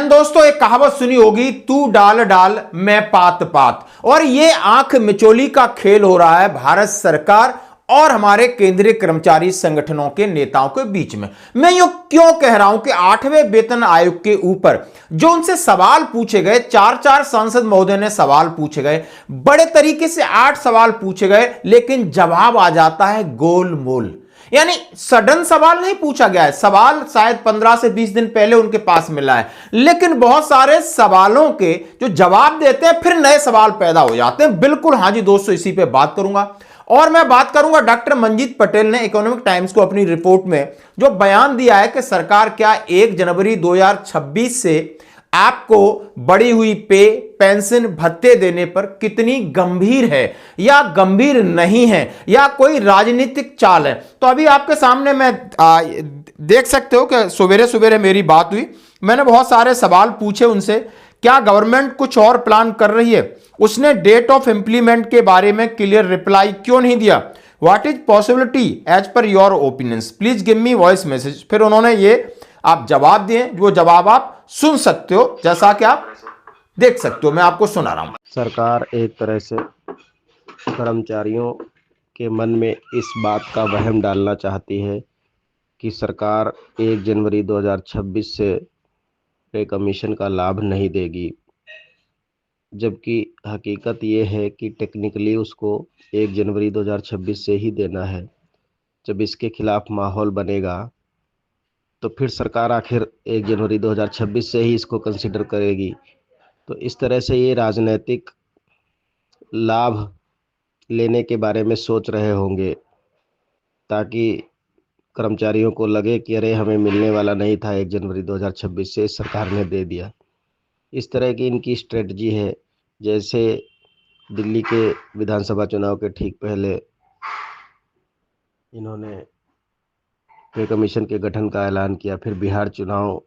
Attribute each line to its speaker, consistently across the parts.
Speaker 1: बहन दोस्तों, एक कहावत सुनी होगी, तू डाल डाल मैं पात पात। और ये आंख मिचोली का खेल हो रहा है भारत सरकार और हमारे केंद्रीय कर्मचारी संगठनों के नेताओं के बीच में। मैं यो क्यों कह रहा हूं कि 8वें वेतन आयोग के ऊपर जो उनसे सवाल पूछे गए, 4 सांसद महोदय ने सवाल पूछे गए, बड़े तरीके से 8 सवाल पूछे गए, लेकिन जवाब आ जाता है गोलमोल। यानी सडन सवाल नहीं पूछा गया है, सवाल शायद 15 से 20 दिन पहले उनके पास मिला है, लेकिन बहुत सारे सवालों के जो जवाब देते हैं फिर नए सवाल पैदा हो जाते हैं। बिल्कुल हाँ जी दोस्तों, इसी पे बात करूंगा। और मैं बात करूंगा डॉक्टर मंजीत पटेल ने इकोनॉमिक टाइम्स को अपनी रिपोर्ट में जो बयान दिया है कि सरकार क्या 1 जनवरी 2026 से आपको बढ़ी हुई पे, पेंशन, भत्ते देने पर कितनी गंभीर है या गंभीर नहीं है या कोई राजनीतिक चाल है। तो अभी आपके सामने मैं देख सकते हो कि सवेरे सवेरे मेरी बात हुई, मैंने बहुत सारे सवाल पूछे उनसे, क्या गवर्नमेंट कुछ और प्लान कर रही है? उसने डेट ऑफ इंप्लीमेंट के बारे में क्लियर रिप्लाई क्यों नहीं दिया? What is possibility as per your opinions, please give me voice message. फिर उन्होंने ये आप जवाब दिए, वो जवाब आप सुन सकते हो, जैसा कि आप देख सकते हो, मैं आपको सुना रहा हूं।
Speaker 2: सरकार एक तरह से कर्मचारियों के मन में इस बात का वहम डालना चाहती है कि सरकार 1 जनवरी 2026 से पे कमीशन का लाभ नहीं देगी, जबकि हकीकत ये है कि टेक्निकली उसको 1 जनवरी 2026 से ही देना है। जब इसके खिलाफ माहौल बनेगा तो फिर सरकार आखिर 1 जनवरी 2026 से ही इसको कंसिडर करेगी। तो इस तरह से ये राजनीतिक लाभ लेने के बारे में सोच रहे होंगे, ताकि कर्मचारियों को लगे कि अरे हमें मिलने वाला नहीं था 1 जनवरी 2026 से, सरकार ने दे दिया। इस तरह की इनकी स्ट्रेटजी है। जैसे दिल्ली के विधानसभा चुनाव के ठीक पहले इन्होंने पे कमीशन के गठन का ऐलान किया, फिर बिहार चुनाव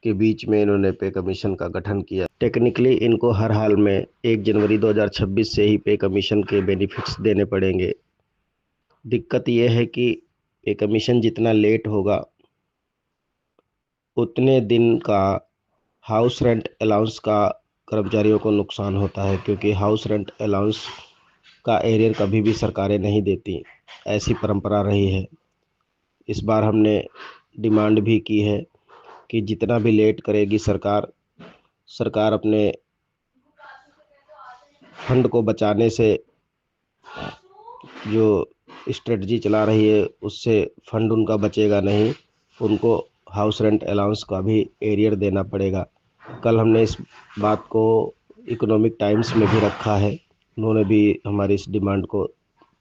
Speaker 2: के बीच में इन्होंने पे कमीशन का गठन किया। टेक्निकली इनको हर हाल में 1 जनवरी 2026 से ही पे कमीशन के बेनिफिट्स देने पड़ेंगे। दिक्कत यह है कि पे कमीशन जितना लेट होगा उतने दिन का हाउस रेंट अलाउंस का कर्मचारियों को नुकसान होता है, क्योंकि हाउस रेंट अलाउंस का एरियर कभी भी सरकारें नहीं देती, ऐसी परंपरा रही है। इस बार हमने डिमांड भी की है कि जितना भी लेट करेगी सरकार अपने फंड को बचाने से जो स्ट्रेटजी चला रही है उससे फंड उनका बचेगा नहीं, उनको हाउस रेंट अलाउंस का भी एरियर देना पड़ेगा। कल हमने इस बात को इकोनॉमिक टाइम्स में भी रखा है, उन्होंने भी हमारी इस डिमांड को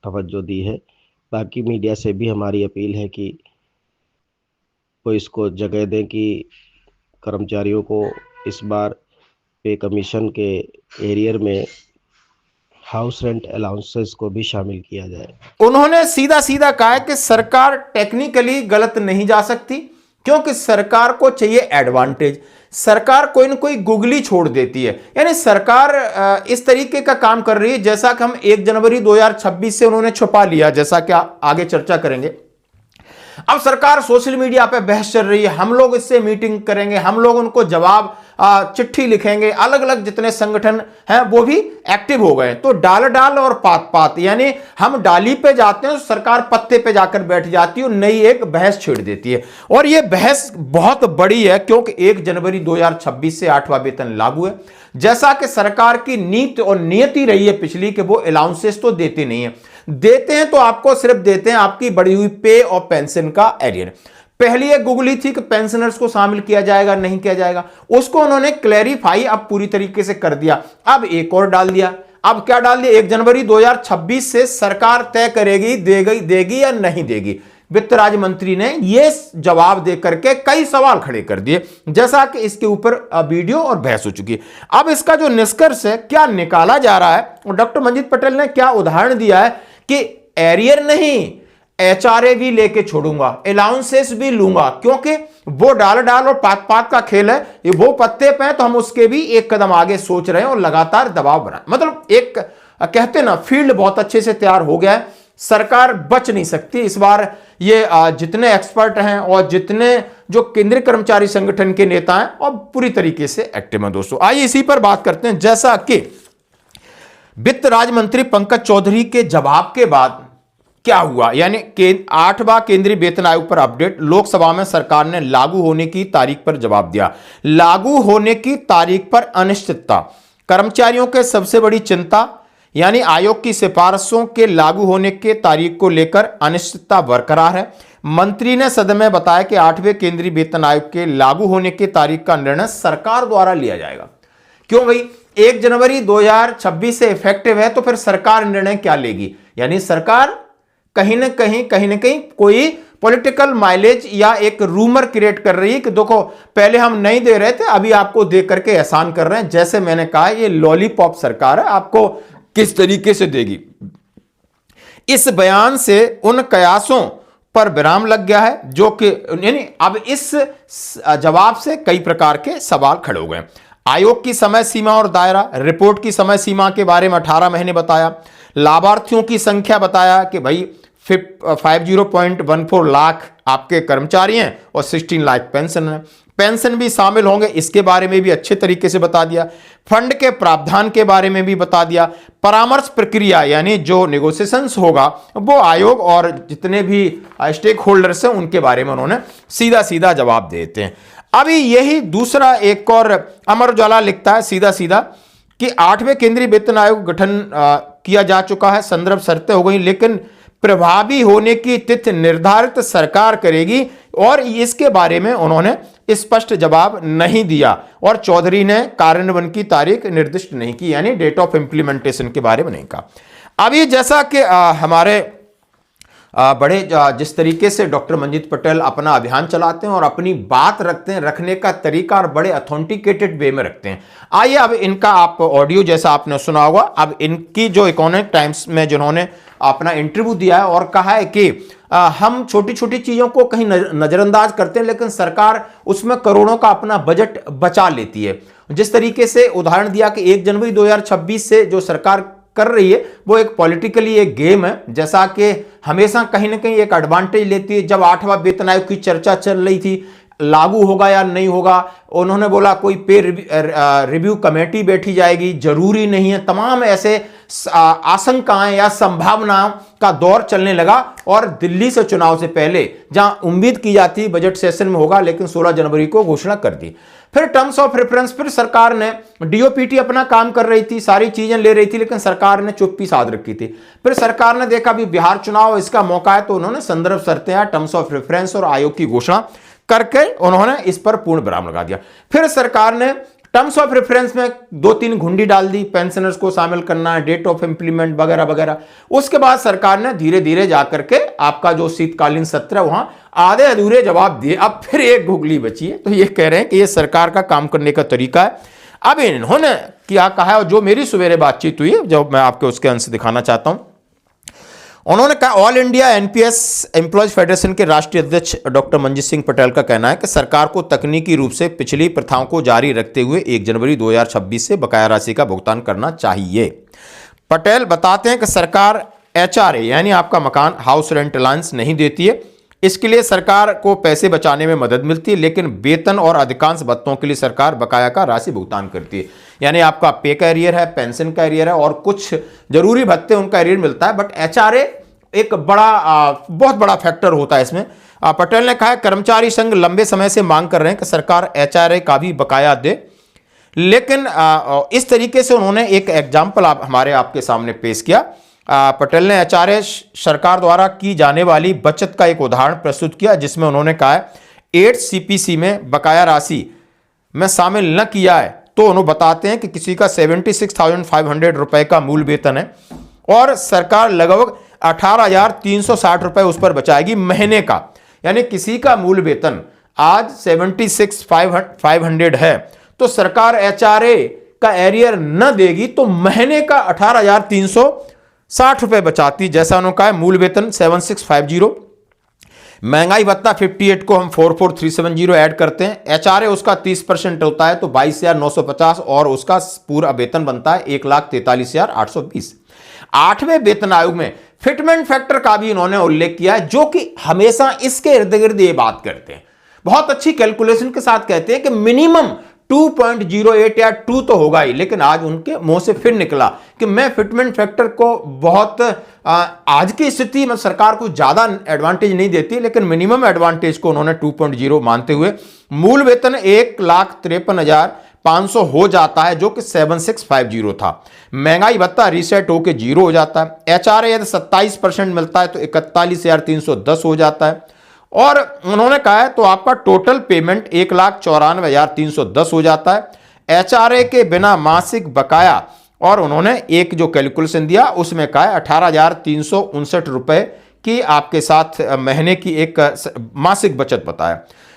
Speaker 2: तवज्जो दी है। बाकी मीडिया से भी हमारी अपील है कि वो इसको जगह दें कि कर्मचारियों को इस बार पे कमीशन के एरियर में हाउस रेंट अलाउंसेस को भी शामिल किया जाए।
Speaker 1: उन्होंने सीधा सीधा कहा कि सरकार टेक्निकली गलत नहीं जा सकती, क्योंकि सरकार को चाहिए एडवांटेज। सरकार कोई ना कोई गुगली छोड़ देती है, यानी सरकार इस तरीके का काम कर रही है जैसा कि हम 1 जनवरी 2026 से उन्होंने छुपा लिया, जैसा कि आगे चर्चा करेंगे। अब सरकार सोशल मीडिया पे बहस चल रही है, हम लोग इससे मीटिंग करेंगे, हम लोग उनको जवाब चिट्ठी लिखेंगे, अलग अलग जितने संगठन हैं वो भी एक्टिव हो गए। तो डाल डाल और पात पात, यानी हम डाली पे जाते हैं, सरकार पत्ते पे जाकर बैठ जाती है और नई एक बहस छेड़ देती है। और ये बहस बहुत बड़ी है, क्योंकि 1 जनवरी 2026 से 8वां वेतन लागू है। जैसा कि सरकार की नीति और नियति रही है पिछली कि वो अलाउंसेस तो देते नहीं है, देते हैं तो आपको सिर्फ देते हैं आपकी बढ़ी हुई पे और पेंशन का एरियर। पहली एक गुगली थी कि पेंशनर्स को शामिल किया जाएगा नहीं किया जाएगा, उसको उन्होंने क्लैरिफाई अब पूरी तरीके से कर दिया। अब एक और डाल दिया, अब क्या डाल दिया, 1 जनवरी 2026 से सरकार तय करेगी देगी या नहीं देगी। वित्त राज्य मंत्री ने यह जवाब देकर के कई सवाल खड़े कर दिए, जैसा कि इसके ऊपर वीडियो और बहस हो चुकी है। अब इसका जो निष्कर्ष है, क्या निकाला जा रहा है, और डॉक्टर मंजीत पटेल ने क्या उदाहरण दिया है कि एरियर नहीं, एचआरए भी लेके छोड़ूंगा, अलाउंसेस भी लूंगा, क्योंकि वो डाल डाल और पात पात का खेल है, ये वो पत्ते पे है, तो हम उसके भी एक कदम आगे सोच रहे हैं और लगातार दबाव बना, मतलब एक कहते ना फील्ड बहुत अच्छे से तैयार हो गया है। सरकार बच नहीं सकती इस बार। ये जितने एक्सपर्ट हैं और जितने जो केंद्रीय कर्मचारी संगठन के नेता हैं और पूरी तरीके से एक्टिव हैं दोस्तों। आइए इसी पर बात करते हैं। जैसा कि वित्त राज्य मंत्री पंकज चौधरी के जवाब के बाद क्या हुआ, यानी 8वां केंद्रीय वेतन आयोग पर अपडेट। लोकसभा में सरकार ने लागू होने की तारीख पर जवाब दिया। लागू होने की तारीख पर अनिश्चितता कर्मचारियों के सबसे बड़ी चिंता, यानी आयोग की सिफारिशों के लागू होने के तारीख को लेकर अनिश्चितता बरकरार है। मंत्री ने सदन में बताया कि 8वें केंद्रीय वेतन आयोग के लागू होने की तारीख का निर्णय सरकार द्वारा लिया जाएगा। क्यों भाई, 1 जनवरी 2026 से इफेक्टिव है, तो फिर सरकार निर्णय क्या लेगी? यानी सरकार कहीं ना कहीं कोई पॉलिटिकल माइलेज या एक रूमर क्रिएट कर रही है कि देखो पहले हम नहीं दे रहे थे, अभी आपको दे करके एहसान कर रहे हैं। जैसे मैंने कहा, ये लॉलीपॉप सरकार है, आपको किस तरीके से देगी। इस बयान से उन कयासों पर विराम लग गया है जो कि, यानी अब इस जवाब से कई प्रकार के सवाल खड़े हो गए। आयोग की समय सीमा और दायरा, रिपोर्ट की समय सीमा के बारे में 18 महीने बताया। लाभार्थियों की संख्या बताया कि भाई 50.14 लाख आपके कर्मचारी हैं और 16 लाख पेंशन है। पेंशन भी शामिल होंगे, इसके बारे में भी अच्छे तरीके से बता दिया। फंड के प्रावधान के बारे में भी बता दिया। परामर्श प्रक्रिया, यानी जो नेगोशिएशंस होगा वो आयोग और जितने भी स्टेक होल्डर्स हैं उनके बारे में उन्होंने सीधा सीधा जवाब देते हैं। अभी यही दूसरा एक और अमर उजाला लिखता है सीधा सीधा कि 8वें केंद्रीय वेतन आयोग गठन किया जा चुका है, संदर्भ शर्तें हो गई, लेकिन प्रभावी होने की तिथि निर्धारित सरकार करेगी, और इसके बारे में उन्होंने स्पष्ट जवाब नहीं दिया। और चौधरी ने कार्यान्वयन की तारीख निर्दिष्ट नहीं की, यानी डेट ऑफ इंप्लीमेंटेशन के बारे में नहीं कहा। अब ये जैसा कि हमारे बड़े जिस तरीके से डॉक्टर मंजीत पटेल अपना अभियान चलाते हैं और अपनी बात रखते हैं, रखने का तरीका और बड़े ऑथेंटिकेटेड वे में रखते हैं। आइए अब इनका आप ऑडियो जैसा आपने सुना होगा, अब इनकी जो इकोनॉमिक टाइम्स में जिन्होंने अपना इंटरव्यू दिया है और कहा है कि हम छोटी छोटी चीजों को कहीं नजरअंदाज करते हैं, लेकिन सरकार उसमें करोड़ों का अपना बजट बचा लेती है। जिस तरीके से उदाहरण दिया कि 1 जनवरी 2026 से जो सरकार कर रही है वो एक पॉलिटिकली एक गेम है, जैसा कि हमेशा कहीं ना कहीं एक एडवांटेज लेती है। जब 8वां वेतन आयोग की चर्चा चल रही थी, लागू होगा या नहीं होगा, उन्होंने बोला कोई पे रिव्यू कमेटी बैठी जाएगी, जरूरी नहीं है। तमाम ऐसे आशंकाएं या संभावनाओं का दौर चलने लगा, और दिल्ली से चुनाव से पहले जहां उम्मीद की जाती बजट सेशन में होगा, लेकिन 16 जनवरी को घोषणा कर दी। फिर टर्म्स ऑफ रेफरेंस, फिर सरकार ने डीओपीटी अपना काम कर रही थी, सारी चीजें ले रही थी, लेकिन सरकार ने चुप्पी साध रखी थी। फिर सरकार ने देखा भी बिहार चुनाव इसका मौका है, तो उन्होंने संदर्भ शर्तें या टर्म्स ऑफ रेफरेंस और आयोग की घोषणा करके उन्होंने इस पर पूर्ण विराम लगा दिया। फिर सरकार ने टर्म्स ऑफ रेफरेंस में 2-3 घुंडी डाल दी, पेंशनर्स को शामिल करना है, डेट ऑफ इंप्लीमेंट वगैरह वगैरह। उसके बाद सरकार ने धीरे धीरे जाकर के आपका जो शीतकालीन सत्र है वहां आधे अधूरे जवाब दिए। अब फिर एक घुगली बची है, तो ये कह रहे हैं कि ये सरकार का काम करने का तरीका है। अब इन्होंने क्या कहा है, और जो मेरी सवेरे बातचीत हुई है, जो मैं आपको उसके अंश दिखाना चाहता हूं। उन्होंने कहा, all India NPS employees federation के राष्ट्रीय अध्यक्ष डॉक्टर मंजीत सिंह पटेल का कहना है कि सरकार को तकनीकी रूप से पिछली प्रथाओं को जारी रखते हुए 1 जनवरी 2026 से बकाया राशि का भुगतान करना चाहिए। पटेल बताते हैं कि सरकार एचआरए यानी आपका मकान हाउस रेंट अलाउंस नहीं देती है, इसके लिए सरकार को पैसे बचाने में मदद मिलती है, लेकिन वेतन और अधिकांश भत्तों के लिए सरकार बकाया का राशि भुगतान करती है। यानी आपका पे का एरियर है, पेंशन का एरियर है और कुछ जरूरी भत्ते उनका एरियर मिलता है, बट एचआरए एक बहुत बड़ा फैक्टर होता है इसमें। पटेल ने कहा, कर्मचारी संघ लंबे समय से मांग कर रहे हैं कि सरकार एचआरए का भी बकाया दे, लेकिन इस तरीके से उन्होंने एक एग्जाम्पल हमारे आपके सामने पेश किया। पटेल ने एचआरए सरकार द्वारा की जाने वाली बचत का एक उदाहरण प्रस्तुत किया, जिसमें उन्होंने कहा है 8 सीपीसी में बकाया राशि में शामिल न किया है, तो उन्होंने बताते हैं कि किसी का 76,500 रुपए का मूल वेतन है और सरकार लगभग 18,360 रुपए उस पर बचाएगी महीने का। यानी किसी का मूल वेतन आज 76,500 है, तो सरकार एचआरए का एरियर न देगी तो महीने का 18,360 रुपए बचाती। जैसा उन्होंने कहा, मूल वेतन 7650, महंगाई भत्ता 58 को हम 44,370 ऐड करते हैं, एचआरए उसका 30% होता है तो 22,950 और उसका पूरा वेतन बनता है 1,43,820। 8वें वेतन आयोग में फिटमेंट फैक्टर का भी इन्होंने उल्लेख किया है, जो कि हमेशा इसके इर्द गिर्द ये बात करते हैं, बहुत अच्छी कैलकुलेशन के साथ कहते हैं कि मिनिमम 2.08 या 2 तो होगा ही, लेकिन आज उनके मुंह से फिर निकला कि मैं फिटमेंट फैक्टर को बहुत आज की स्थिति में सरकार को ज्यादा एडवांटेज नहीं देती, लेकिन मिनिमम एडवांटेज को उन्होंने 2.0 मानते हुए मूल वेतन 1,53,500 हो जाता है, जो कि 7650 था। महंगाई भत्ता रीसेट होकर 0 हो जाता है। एचआरए यदि 27% मिलता है तो 41,310 हो जाता है। और उन्होंने कहा है तो आपका टोटल पेमेंट 1,94,310 हो जाता है। एचआरए के बिना मासिक बकाया, और उन्होंने एक जो कैलकुलेशन दिया उसमें कहा है 18,359 रुपए की आपके साथ महीने की एक मासिक बचत बताया।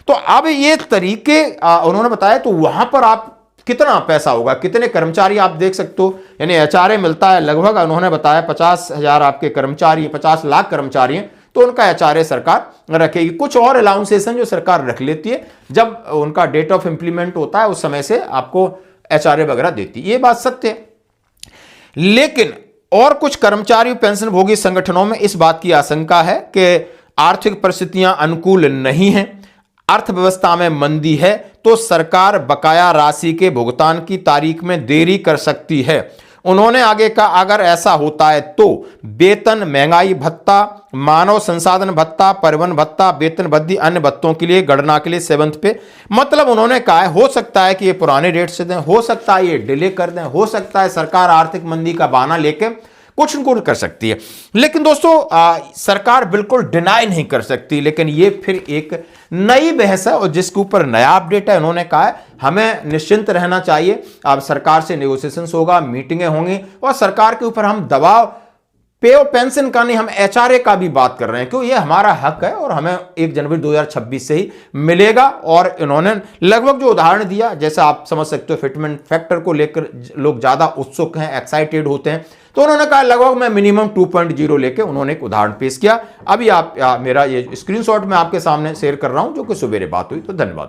Speaker 1: तो अब ये तरीके उन्होंने बताया, तो वहां पर आप कितना पैसा होगा, कितने कर्मचारी आप देख सकते हो, यानी एचआरए मिलता है लगभग, उन्होंने बताया 50,000 आपके कर्मचारी, 50 लाख कर्मचारी हैं, तो उनका एचआरए सरकार रखेगी। कुछ और अलाउंसेशन जो सरकार रख लेती है, जब उनका डेट ऑफ इंप्लीमेंट होता है उस समय से आपको एचआरए वगैरह देती है, ये बात सत्य है। लेकिन और कुछ कर्मचारी पेंशन भोगी संगठनों में इस बात की आशंका है कि आर्थिक परिस्थितियां अनुकूल नहीं हैं, अर्थव्यवस्था में मंदी है, तो सरकार बकाया राशि के भुगतान की तारीख में देरी कर सकती है। उन्होंने आगे कहा, अगर ऐसा होता है तो वेतन, महंगाई भत्ता, मानव संसाधन भत्ता, परिवहन भत्ता, वेतन वृद्धि, अन्य भत्तों के लिए गणना के लिए 7th पे, मतलब उन्होंने कहा है हो सकता है कि ये पुराने रेट से दें, हो सकता है ये डिले कर दें, हो सकता है सरकार आर्थिक मंदी का बहाना लेके कुछ न कुछ कर सकती है। लेकिन दोस्तों सरकार बिल्कुल डिनाई नहीं कर सकती, लेकिन ये फिर एक नई बहस है और जिसके ऊपर नया अपडेट है। उन्होंने कहा है हमें निश्चिंत रहना चाहिए, अब सरकार से नेगोशिएशंस होगा, मीटिंगें होंगी, और सरकार के ऊपर हम दबाव पे और पेंशन का नहीं, हम एचआरए का भी बात कर रहे हैं, क्योंकि ये हमारा हक है और हमें 1 जनवरी 2026 से ही मिलेगा। और इन्होंने लगभग जो उदाहरण दिया, जैसे आप समझ सकते हो फिटमेंट फैक्टर को लेकर लोग ज्यादा उत्सुक हैं, एक्साइटेड होते हैं, तो उन्होंने कहा लगभग मैं मिनिमम 2.0 लेके उन्होंने एक उदाहरण पेश किया। अभी आप मेरा ये स्क्रीनशॉट मैं आपके सामने शेयर कर रहा हूं, जो कि सवेरे बात हुई। तो धन्यवाद।